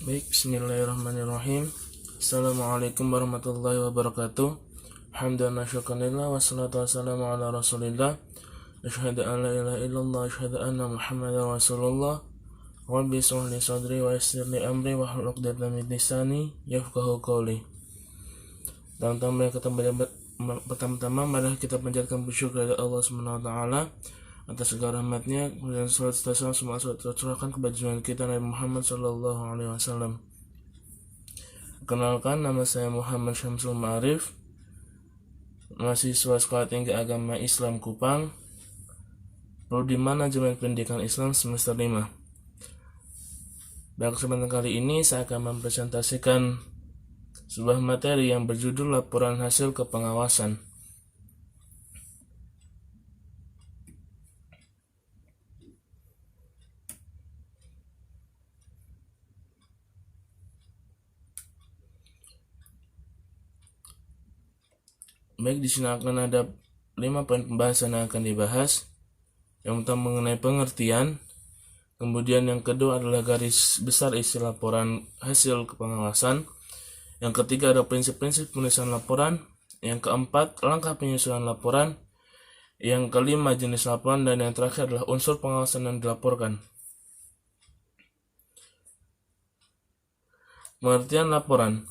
Baik, bismillahirrahmanirrahim. Assalamualaikum warahmatullahi wabarakatuh. Alhamdulillah, syukurillah, wassalatu wassalamu ala rasulillah. Asyhadu an la ilaha illallah, asyhadu anna muhammadar rasulullah. Rabbi shrah li sadri wa yassir li amri wahlul 'uqdatam min lisani yafqahu qawli. Teman-teman, pertama-tama mari kita panjatkan bersyukur kepada Allah Subhanahu wa taala atas segala rahmatnya, kemudian salat semua tercurahkan kepada junjungan kita Nabi Muhammad sallallahu alaihi wasallam. Kenalkan, nama saya Muhammad Syamsul Ma'arif, mahasiswa Sekolah Tinggi Agama Islam Kupang, Prodi Manajemen Pendidikan Islam semester 5. Pada kesempatan kali ini saya akan mempresentasikan sebuah materi yang berjudul Laporan Hasil Kepengawasan. Baik, di sini akan ada 5 poin pembahasan yang akan dibahas. Yang pertama mengenai pengertian, kemudian yang kedua adalah garis besar isi laporan hasil kepengawasan, yang ketiga ada prinsip-prinsip penulisan laporan, yang keempat langkah penyusunan laporan, yang kelima jenis laporan, dan yang terakhir adalah unsur pengawasan yang dilaporkan. Pengertian laporan.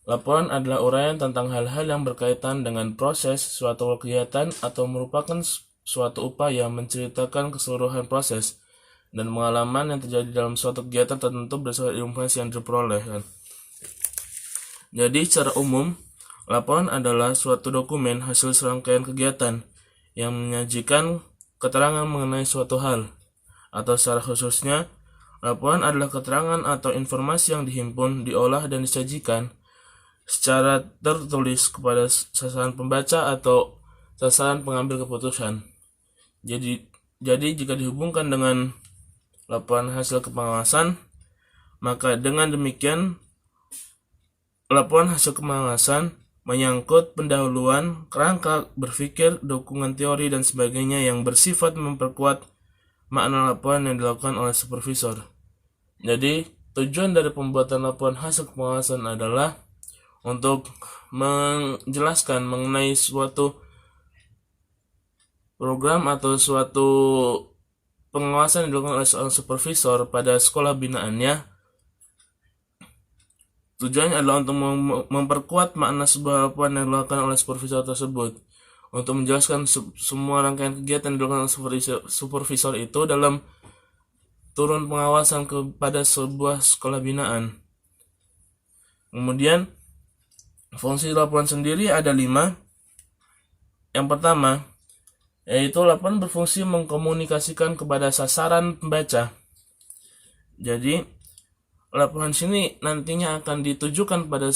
Laporan adalah uraian tentang hal-hal yang berkaitan dengan proses suatu kegiatan atau merupakan suatu upaya menceritakan keseluruhan proses dan pengalaman yang terjadi dalam suatu kegiatan tertentu berdasarkan informasi yang diperoleh. Jadi secara umum, laporan adalah suatu dokumen hasil serangkaian kegiatan yang menyajikan keterangan mengenai suatu hal, atau secara khususnya, laporan adalah keterangan atau informasi yang dihimpun, diolah, dan disajikan secara tertulis kepada sasaran pembaca atau sasaran pengambil keputusan. Jadi jika dihubungkan dengan laporan hasil kepengawasan, maka dengan demikian laporan hasil kepengawasan menyangkut pendahuluan, kerangka berpikir, dukungan teori, dan sebagainya yang bersifat memperkuat makna laporan yang dilakukan oleh supervisor. Jadi tujuan dari pembuatan laporan hasil kepengawasan adalah untuk menjelaskan mengenai suatu program atau suatu pengawasan yang dilakukan oleh seorang supervisor pada sekolah binaannya. Tujuannya adalah untuk memperkuat makna sebuah laporan yang dilakukan oleh supervisor tersebut, untuk menjelaskan semua rangkaian kegiatan yang dilakukan oleh supervisor itu dalam turun pengawasan kepada sebuah sekolah binaan. Kemudian fungsi laporan sendiri ada 5. Yang pertama, yaitu laporan berfungsi mengkomunikasikan kepada sasaran pembaca. Jadi, laporan sini nantinya akan ditujukan pada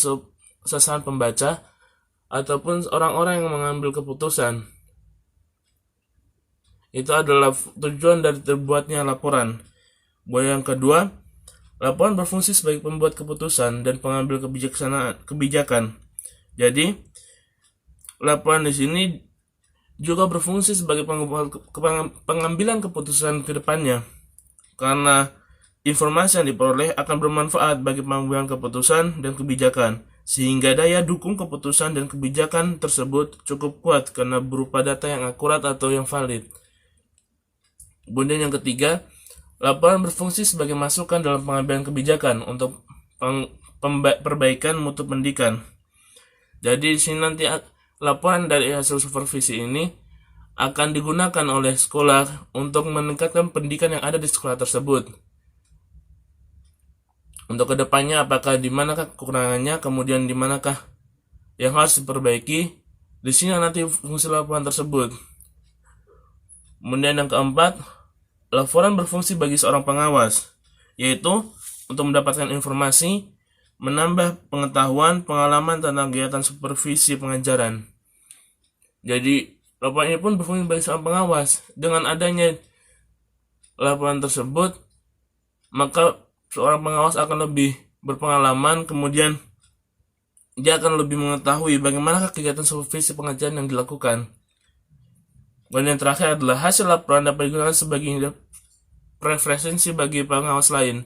sasaran pembaca ataupun orang-orang yang mengambil keputusan. Itu adalah tujuan dari terbuatnya laporan. Yang kedua, laporan berfungsi sebagai pembuat keputusan dan pengambil kebijakan. Jadi, laporan di sini juga berfungsi sebagai pengambilan keputusan ke depannya, karena informasi yang diperoleh akan bermanfaat bagi pengambilan keputusan dan kebijakan, sehingga daya dukung keputusan dan kebijakan tersebut cukup kuat karena berupa data yang akurat atau yang valid. Kemudian yang ketiga, laporan berfungsi sebagai masukan dalam pengambilan kebijakan untuk perbaikan mutu pendidikan. Jadi di sini nanti laporan dari hasil supervisi ini akan digunakan oleh sekolah untuk meningkatkan pendidikan yang ada di sekolah tersebut. Untuk kedepannya, apakah di manakah kekurangannya, kemudian di manakah yang harus diperbaiki, di sini nanti fungsi laporan tersebut. Kemudian yang keempat, laporan berfungsi bagi seorang pengawas, yaitu untuk mendapatkan informasi, menambah pengetahuan, pengalaman tentang kegiatan supervisi pengajaran. Jadi, laporan ini pun berfungsi bagi seorang pengawas. Dengan adanya laporan tersebut, maka seorang pengawas akan lebih berpengalaman, kemudian dia akan lebih mengetahui bagaimana kegiatan supervisi pengajaran yang dilakukan. Dan yang terakhir adalah hasil laporan dapat digunakan sebagai referensi bagi pengawas lain.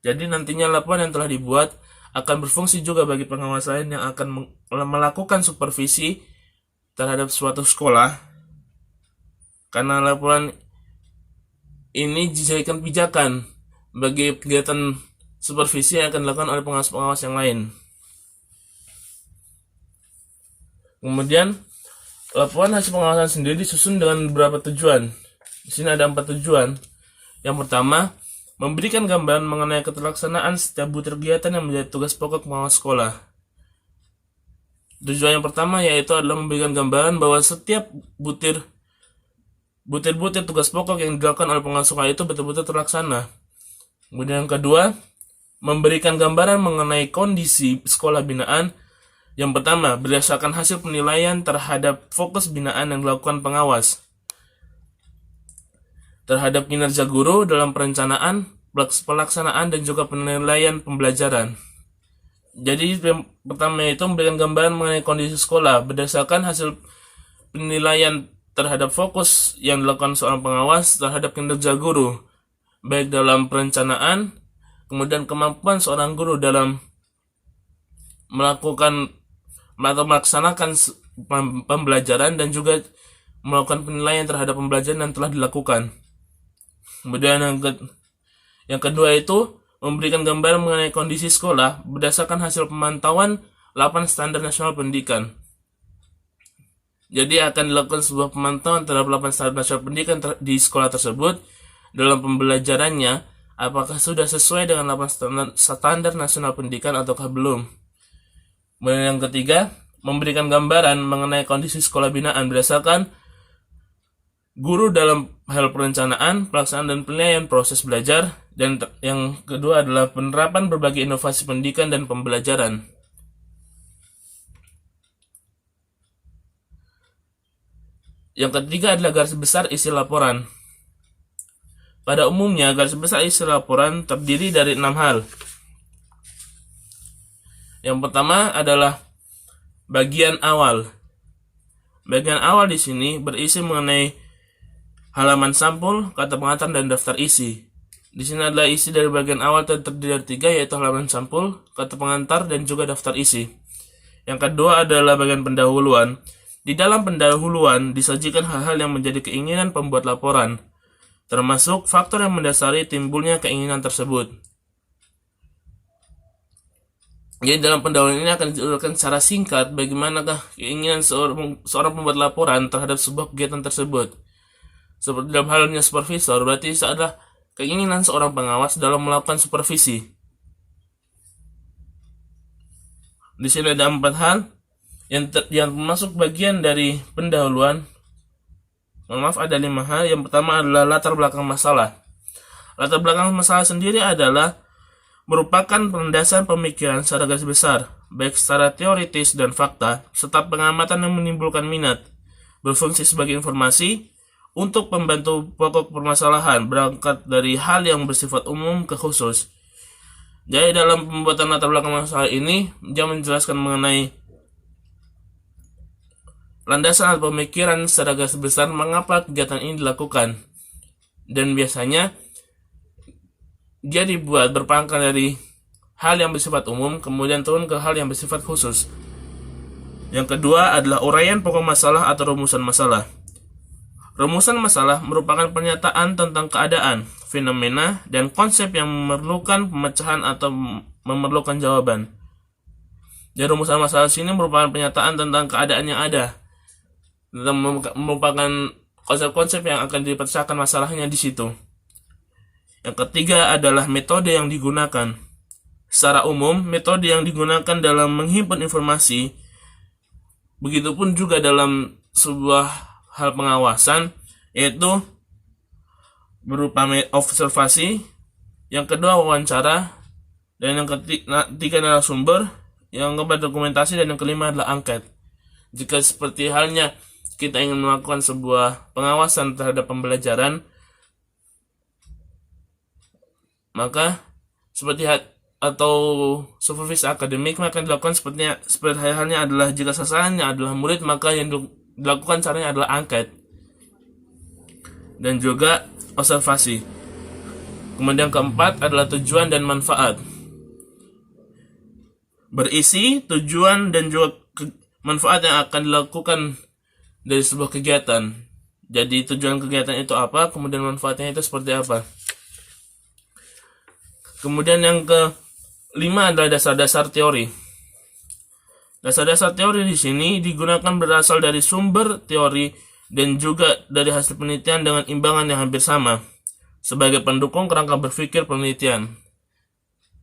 Jadi nantinya laporan yang telah dibuat akan berfungsi juga bagi pengawas lain yang akan melakukan supervisi terhadap suatu sekolah, karena laporan ini dijadikan pijakan bagi kegiatan supervisi yang akan dilakukan oleh pengawas-pengawas yang lain. Kemudian, laporan hasil pengawasan sendiri disusun dengan beberapa tujuan. Di sini ada 4 tujuan. Yang pertama, memberikan gambaran mengenai keterlaksanaan setiap butir kegiatan yang menjadi tugas pokok pengawas sekolah. Tujuan yang pertama yaitu adalah memberikan gambaran bahwa setiap butir-butir tugas pokok yang dilakukan oleh pengawas sekolah itu betul-betul terlaksana. Kemudian yang kedua, memberikan gambaran mengenai kondisi sekolah binaan. Yang pertama, berdasarkan hasil penilaian terhadap fokus binaan yang dilakukan pengawas, terhadap kinerja guru dalam perencanaan, pelaksanaan, dan juga penilaian pembelajaran. Jadi yang pertama itu memberikan gambaran mengenai kondisi sekolah berdasarkan hasil penilaian terhadap fokus yang dilakukan seorang pengawas terhadap kinerja guru, baik dalam perencanaan, kemudian kemampuan seorang guru dalam melakukan atau melaksanakan pembelajaran, dan juga melakukan penilaian terhadap pembelajaran yang telah dilakukan. Kemudian yang kedua itu memberikan gambaran mengenai kondisi sekolah berdasarkan hasil pemantauan 8 standar nasional pendidikan. Jadi akan dilakukan sebuah pemantauan terhadap 8 standar nasional pendidikan di sekolah tersebut dalam pembelajarannya, apakah sudah sesuai dengan 8 standar nasional pendidikan ataukah belum. Kemudian yang ketiga, memberikan gambaran mengenai kondisi sekolah binaan berdasarkan guru dalam hal perencanaan, pelaksanaan, dan penilaian proses belajar. Dan yang kedua adalah penerapan berbagai inovasi pendidikan dan pembelajaran. Yang ketiga adalah garis besar isi laporan. Pada umumnya, garis besar isi laporan terdiri dari 6 hal. Yang pertama adalah bagian awal. Bagian awal di sini berisi mengenai halaman sampul, kata pengantar, dan daftar isi. Di sini adalah isi dari bagian awal terdiri dari 3, yaitu halaman sampul, kata pengantar, dan juga daftar isi. Yang kedua adalah bagian pendahuluan. Di dalam pendahuluan disajikan hal-hal yang menjadi keinginan pembuat laporan, termasuk faktor yang mendasari timbulnya keinginan tersebut. Jadi dalam pendahuluan ini akan diuraikan secara singkat bagaimanakah keinginan seorang pembuat laporan terhadap sebuah kegiatan tersebut. Seperti dalam halnya supervisor, berarti itu adalah keinginan seorang pengawas dalam melakukan supervisi. Di sini ada 4 hal yang masuk bagian dari pendahuluan. Maaf, ada 5 hal. Yang pertama adalah latar belakang masalah. Latar belakang masalah sendiri adalah merupakan landasan pemikiran secara garis besar, baik secara teoritis dan fakta, serta pengamatan yang menimbulkan minat, berfungsi sebagai informasi untuk membantu pokok permasalahan, berangkat dari hal yang bersifat umum ke khusus. Jadi dalam pembuatan latar belakang masalah ini, dia menjelaskan mengenai landasan atau pemikiran secara garis besar mengapa kegiatan ini dilakukan. Dan biasanya dia dibuat berpangkat dari hal yang bersifat umum, kemudian turun ke hal yang bersifat khusus. Yang kedua adalah uraian pokok masalah atau rumusan masalah. Rumusan masalah merupakan pernyataan tentang keadaan, fenomena, dan konsep yang memerlukan pemecahan atau memerlukan jawaban. Jadi rumusan masalah sini merupakan pernyataan tentang keadaan yang ada, merupakan konsep-konsep yang akan dipecahkan masalahnya di situ. Yang ketiga adalah metode yang digunakan. Secara umum, metode yang digunakan dalam menghimpun informasi, begitupun juga dalam sebuah hal pengawasan, yaitu berupa observasi, yang kedua wawancara, dan yang ketiga adalah sumber, yang keempat dokumentasi, dan yang kelima adalah angket. Jika seperti halnya kita ingin melakukan sebuah pengawasan terhadap pembelajaran, maka seperti atau supervisi akademik, maka yang dilakukan seperti halnya adalah jika sasarannya adalah murid, maka yang dilakukan caranya adalah angket dan juga observasi. Kemudian keempat adalah tujuan dan manfaat. Berisi tujuan dan juga manfaat yang akan dilakukan dari sebuah kegiatan. Jadi tujuan kegiatan itu apa, kemudian manfaatnya itu seperti apa. Kemudian yang kelima adalah dasar-dasar teori. Dasar-dasar teori di sini digunakan berasal dari sumber teori dan juga dari hasil penelitian dengan imbangan yang hampir sama sebagai pendukung kerangka berpikir penelitian.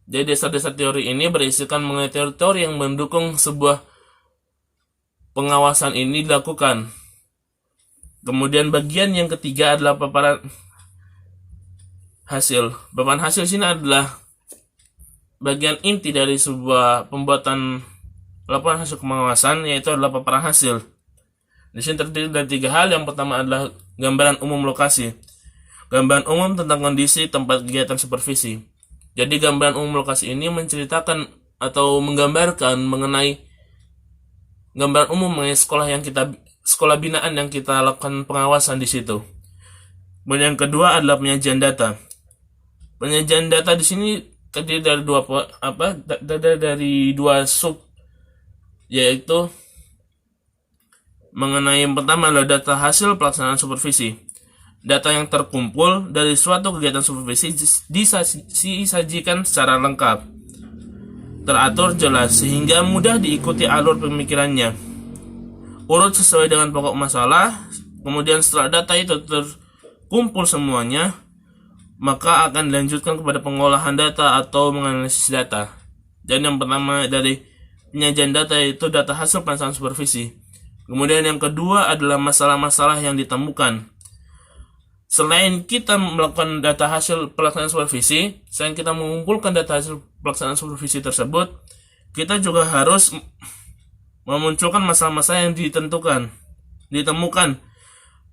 Jadi dasar-dasar teori ini berisikan mengenai teori-teori yang mendukung sebuah pengawasan ini dilakukan. Kemudian bagian yang ketiga adalah paparan hasil. Paparan hasil sini adalah bagian inti dari sebuah pembuatan laporan hasil pengawasan, yaitu adalah paparan hasil. Di sini terdiri dari 3 hal. Yang pertama adalah gambaran umum lokasi. Gambaran umum tentang kondisi tempat kegiatan supervisi. Jadi gambaran umum lokasi ini menceritakan atau menggambarkan mengenai gambaran umum mengenai sekolah binaan yang kita lakukan pengawasan di situ. Kemudian yang kedua adalah penyajian data. Penyajian data di sini terdiri dari dua sub, yaitu mengenai yang pertama adalah data hasil pelaksanaan supervisi. Data yang terkumpul dari suatu kegiatan supervisi disajikan secara lengkap, teratur jelas sehingga mudah diikuti alur pemikirannya, urut sesuai dengan pokok masalah. Kemudian setelah data itu terkumpul semuanya, maka akan dilanjutkan kepada pengolahan data atau menganalisis data. Dan yang pertama dari penyajian data itu data hasil pelaksanaan supervisi. Kemudian yang kedua adalah masalah-masalah yang ditemukan. Selain kita melakukan data hasil pelaksanaan supervisi, selain kita mengumpulkan data hasil pelaksanaan supervisi tersebut, kita juga harus memunculkan masalah-masalah yang ditemukan.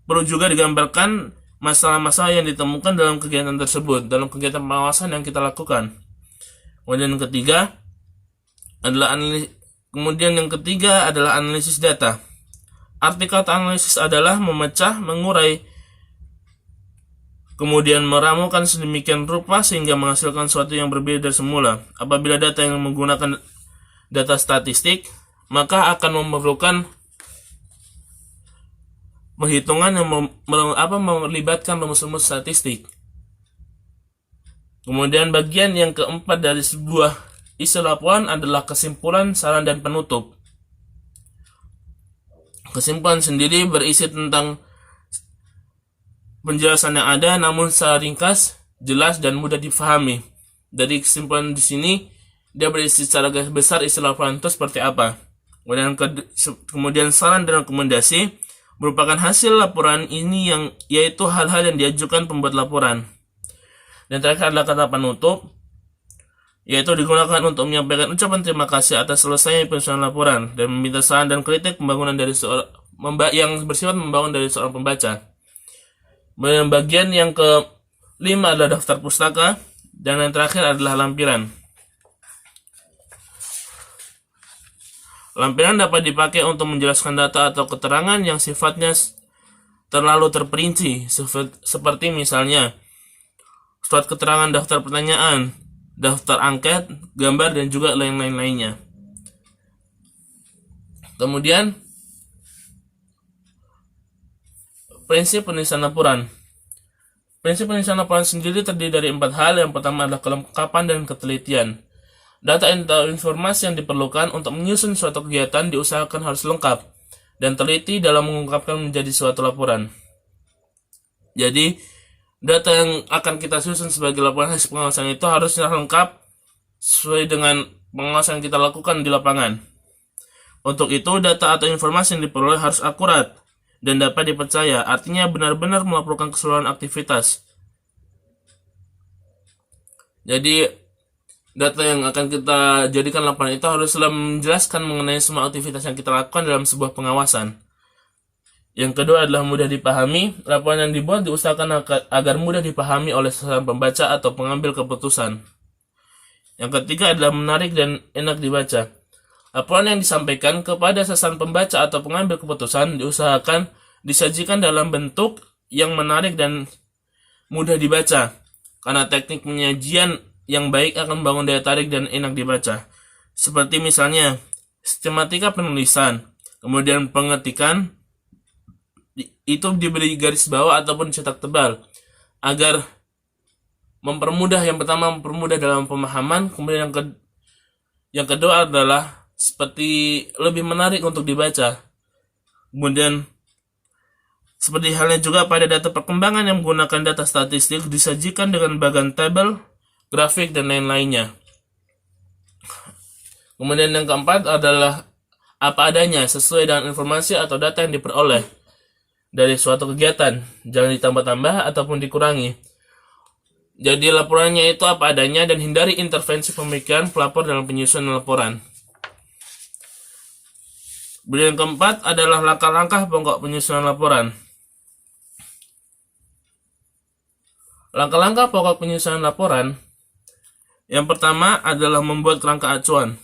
Perlu juga digambarkan masalah-masalah yang ditemukan dalam kegiatan tersebut, dalam kegiatan pengawasan yang kita lakukan. Kemudian yang ketiga adalah analisis data. Arti kata analisis adalah memecah, mengurai, kemudian meramukan sedemikian rupa sehingga menghasilkan sesuatu yang berbeda dari semula. Apabila data yang menggunakan data statistik, maka akan memerlukan perhitungan yang melibatkan rumus-rumus statistik. Kemudian bagian yang keempat dari sebuah isi laporan adalah kesimpulan, saran, dan penutup. Kesimpulan sendiri berisi tentang penjelasan yang ada, namun secara ringkas, jelas, dan mudah difahami. Dari kesimpulan di sini, dia berisi secara garis besar isi laporan itu seperti apa. Kemudian saran dan rekomendasi merupakan hasil laporan ini, yaitu hal-hal yang diajukan pembuat laporan. Dan terakhir adalah kata penutup, yaitu digunakan untuk menyampaikan ucapan terima kasih atas selesainya penyusunan laporan dan meminta saran dan kritik pembangunan dari yang bersifat membangun dari seorang pembaca. Bagian yang kelima adalah daftar pustaka, dan yang terakhir adalah lampiran. Lampiran dapat dipakai untuk menjelaskan data atau keterangan yang sifatnya terlalu terperinci, seperti misalnya surat keterangan daftar pertanyaan, daftar angket, gambar, dan juga lain-lainnya. Kemudian prinsip penulisan laporan. Prinsip penulisan laporan sendiri terdiri dari 4 hal. Yang pertama adalah kelengkapan dan ketelitian. Data atau informasi yang diperlukan untuk menyusun suatu kegiatan diusahakan harus lengkap dan teliti dalam mengungkapkan menjadi suatu laporan. Jadi, data yang akan kita susun sebagai laporan hasil pengawasan itu harusnya lengkap sesuai dengan pengawasan yang kita lakukan di lapangan. Untuk itu, data atau informasi yang diperoleh harus akurat dan dapat dipercaya, artinya benar-benar melaporkan keseluruhan aktivitas. Jadi, data yang akan kita jadikan laporan itu haruslah menjelaskan mengenai semua aktivitas yang kita lakukan dalam sebuah pengawasan. Yang kedua adalah mudah dipahami. Laporan yang dibuat diusahakan agar mudah dipahami oleh seorang pembaca atau pengambil keputusan. Yang ketiga adalah menarik dan enak dibaca. Laporan yang disampaikan kepada sasaran pembaca atau pengambil keputusan diusahakan disajikan dalam bentuk yang menarik dan mudah dibaca. karena teknik penyajian yang baik akan membangun daya tarik dan enak dibaca. Seperti misalnya sistematika penulisan, kemudian pengetikan itu diberi garis bawah ataupun cetak tebal agar mempermudah. Yang pertama mempermudah dalam pemahaman, kemudian yang kedua adalah seperti lebih menarik untuk dibaca. Kemudian seperti halnya juga pada data perkembangan yang menggunakan data statistik disajikan dengan bagan tabel, grafik, dan lain-lainnya. Kemudian yang keempat adalah apa adanya sesuai dengan informasi atau data yang diperoleh dari suatu kegiatan, jangan ditambah-tambah ataupun dikurangi. Jadi laporannya itu apa adanya dan hindari intervensi pemikiran pelapor dalam penyusunan laporan. Kemudian yang keempat adalah langkah-langkah pokok penyusunan laporan. Langkah-langkah pokok penyusunan laporan yang pertama adalah membuat kerangka acuan.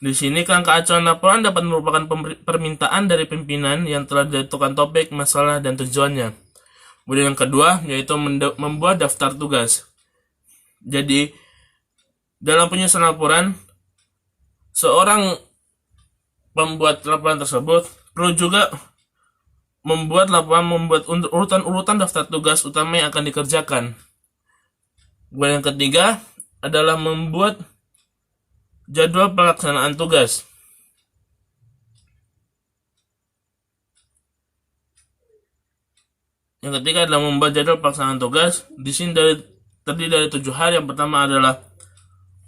Di sini kerangka acuan laporan dapat merupakan permintaan dari pimpinan yang telah ditentukan topik, masalah, dan tujuannya. Kemudian yang kedua yaitu membuat daftar tugas. Jadi dalam penyusunan laporan, seorang pembuat laporan tersebut perlu juga membuat urutan-urutan daftar tugas utama yang akan dikerjakan. Kemudian yang ketiga adalah membuat jadwal pelaksanaan tugas. Yang ketiga adalah membuat jadwal pelaksanaan tugas. Di sini terdiri dari 7 hal. Yang pertama adalah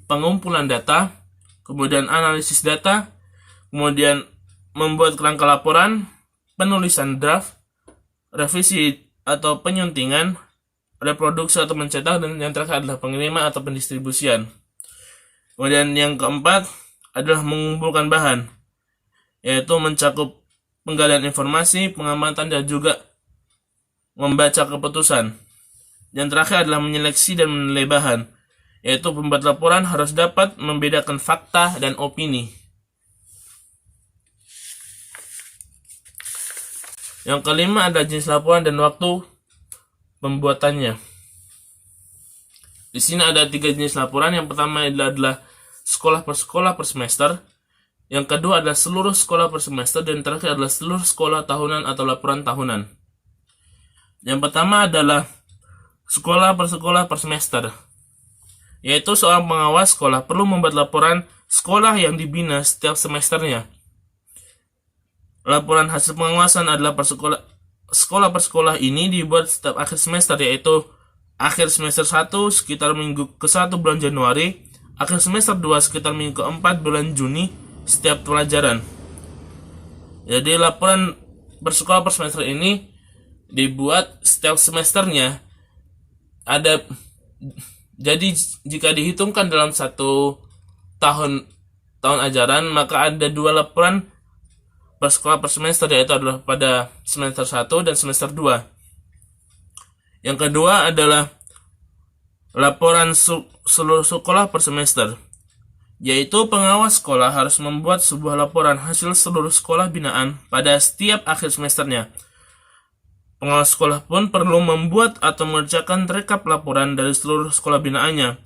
pengumpulan data, kemudian analisis data, kemudian membuat kerangka laporan, penulisan draft, revisi atau penyuntingan, reproduksi atau mencetak, dan yang terakhir adalah pengiriman atau pendistribusian. Kemudian yang keempat adalah mengumpulkan bahan, yaitu mencakup penggalian informasi, pengamatan, dan juga membaca keputusan. Yang terakhir adalah menyeleksi dan menilai bahan, yaitu pembuat laporan harus dapat membedakan fakta dan opini. Yang kelima adalah jenis laporan dan waktu pembuatannya. Di sini ada 3 jenis laporan. Yang pertama adalah sekolah per semester. Yang kedua adalah seluruh sekolah per semester. Dan terakhir adalah seluruh sekolah tahunan atau laporan tahunan. Yang pertama adalah sekolah per semester, yaitu seorang pengawas sekolah perlu membuat laporan sekolah yang dibina setiap semesternya. Laporan hasil pengawasan adalah sekolah per sekolah ini dibuat setiap akhir semester, yaitu akhir semester 1 sekitar minggu ke-1 bulan Januari, akhir semester 2 sekitar minggu ke-4 bulan Juni setiap pelajaran. Jadi laporan bersekolah per semester ini dibuat setiap semesternya. Jadi jika dihitungkan dalam 1 tahun ajaran, maka ada 2 laporan bersekolah per semester, yaitu adalah pada semester 1 dan semester 2. Yang kedua adalah laporan seluruh sekolah per semester, yaitu pengawas sekolah harus membuat sebuah laporan hasil seluruh sekolah binaan pada setiap akhir semesternya. Pengawas sekolah pun perlu membuat atau mengerjakan rekap laporan dari seluruh sekolah binaannya.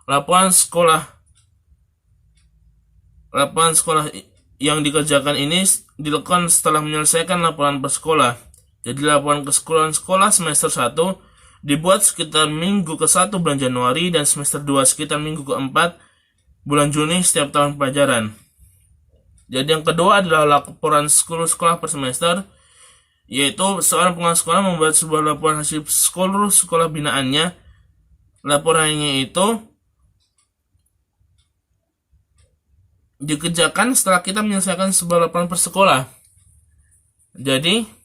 Laporan sekolah yang dikerjakan ini dilakukan setelah menyelesaikan laporan per sekolah. Jadi laporan keseluruhan sekolah semester 1 dibuat sekitar minggu ke-1 bulan Januari dan semester 2 sekitar minggu ke-4 bulan Juni setiap tahun pelajaran. Jadi yang kedua adalah laporan seluruh sekolah per semester, yaitu seorang pengawas sekolah membuat sebuah laporan hasil seluruh sekolah binaannya. Laporannya itu dikerjakan setelah kita menyelesaikan sebuah laporan per sekolah. Jadi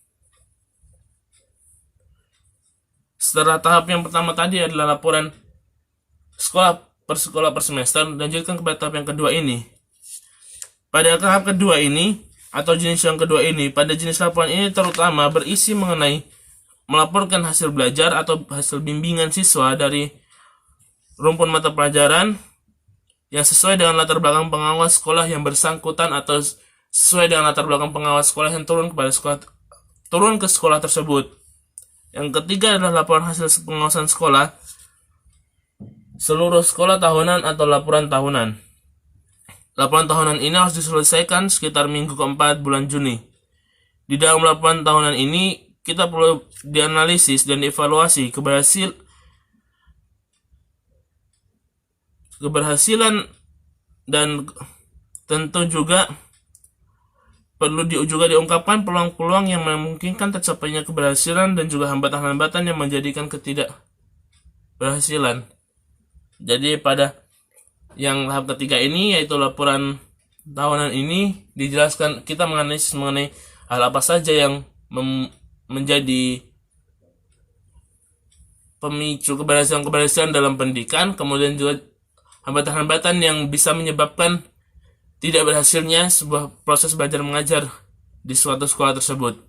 setelah tahap yang pertama tadi adalah laporan sekolah per semester, lanjutkan kepada tahap yang kedua ini. Pada tahap kedua ini atau jenis yang kedua ini, pada jenis laporan ini terutama berisi mengenai melaporkan hasil belajar atau hasil bimbingan siswa dari rumpun mata pelajaran yang sesuai dengan latar belakang pengawas sekolah yang bersangkutan atau sesuai dengan latar belakang pengawas sekolah yang turun ke sekolah tersebut. Yang ketiga adalah laporan hasil pengawasan sekolah, seluruh sekolah tahunan atau laporan tahunan. Laporan tahunan ini harus diselesaikan sekitar minggu keempat bulan Juni. Di dalam laporan tahunan ini, kita perlu dianalisis dan dievaluasi keberhasilan dan tentu juga perlu juga diungkapkan peluang-peluang yang memungkinkan tercapainya keberhasilan dan juga hambatan-hambatan yang menjadikan ketidakberhasilan. Jadi pada yang tahap ketiga ini, yaitu laporan tahunan ini, dijelaskan kita menganalisis mengenai hal apa saja yang menjadi pemicu keberhasilan dalam pendidikan, kemudian juga hambatan-hambatan yang bisa menyebabkan tidak berhasilnya sebuah proses belajar mengajar di suatu sekolah tersebut.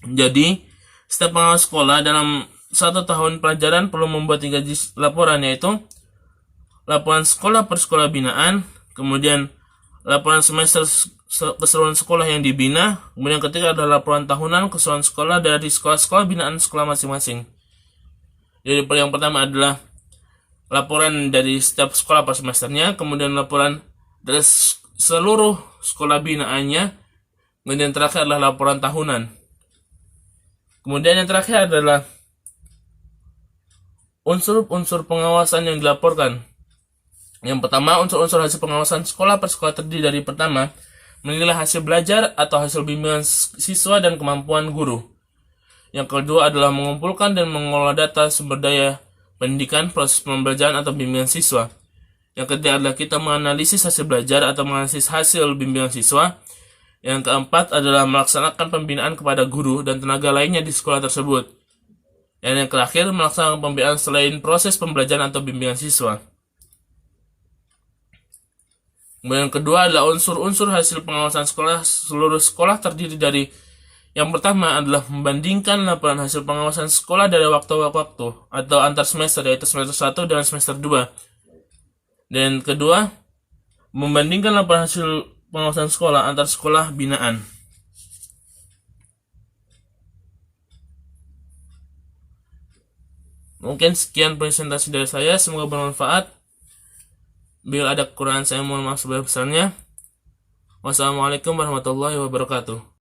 Jadi, setiap pengawas sekolah dalam 1 tahun pelajaran perlu membuat 3 laporan, yaitu laporan sekolah per sekolah binaan, kemudian laporan semester keseluruhan sekolah yang dibina, kemudian ketiga adalah laporan tahunan keseluruhan sekolah dari sekolah-sekolah binaan sekolah masing-masing. Jadi yang pertama adalah laporan dari setiap sekolah per semesternya, kemudian laporan dari seluruh sekolah binaannya, kemudian terakhir adalah laporan tahunan. Kemudian yang terakhir adalah unsur-unsur pengawasan yang dilaporkan. Yang pertama, unsur-unsur hasil pengawasan sekolah per sekolah terdiri dari pertama, menilai hasil belajar atau hasil bimbingan siswa dan kemampuan guru. Yang kedua adalah mengumpulkan dan mengelola data sumber daya pendidikan, proses pembelajaran atau bimbingan siswa. Yang ketiga adalah kita menganalisis hasil belajar atau menganalisis hasil bimbingan siswa. Yang keempat adalah melaksanakan pembinaan kepada guru dan tenaga lainnya di sekolah tersebut. Dan yang terakhir, melaksanakan pembinaan selain proses pembelajaran atau bimbingan siswa. Kemudian yang kedua adalah unsur-unsur hasil pengawasan sekolah. Seluruh sekolah terdiri dari, yang pertama adalah membandingkan laporan hasil pengawasan sekolah dari waktu ke waktu atau antar semester, yaitu semester 1 dan semester 2. Dan kedua, membandingkan laporan hasil pengawasan sekolah antar sekolah binaan. Mungkin sekian presentasi dari saya, semoga bermanfaat. Bila ada kekurangan saya mohon maaf sebesar-besarnya. Wassalamualaikum warahmatullahi wabarakatuh.